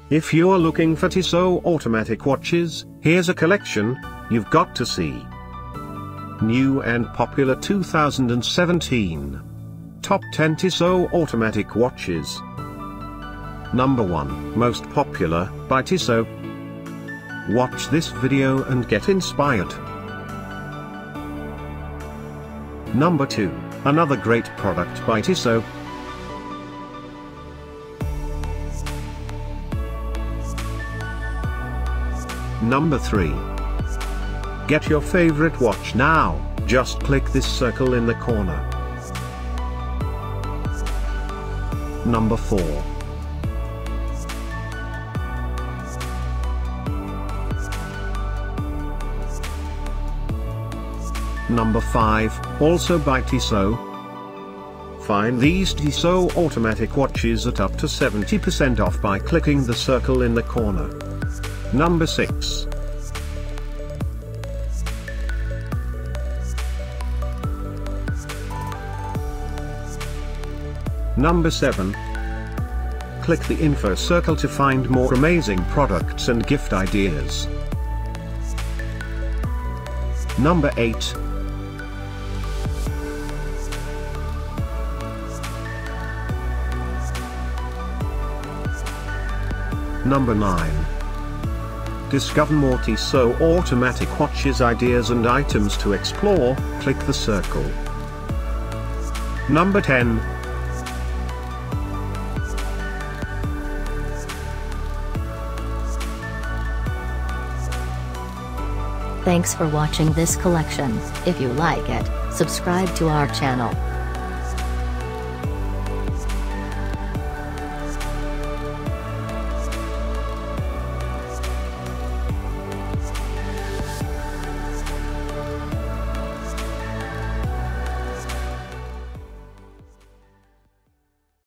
If you're looking for Tissot automatic watches, here's a collection you've got to see. New and popular 2017 Top 10 Tissot automatic watches. Number 1, Most Popular, by Tissot. Watch this video and get inspired. Number 2, another great product by Tissot. Number 3. Get your favorite watch now, just click this circle in the corner. Number 4. Number 5, also by Tissot. Find these Tissot automatic watches at up to 70% off by clicking the circle in the corner. Number 6. Number 7. Click the info circle to find more amazing products and gift ideas. Number 8. Number 9. Discover more Tissot automatic watches ideas and items to explore, click the circle. Number 10. Thanks for watching this collection. If you like it, subscribe to our channel.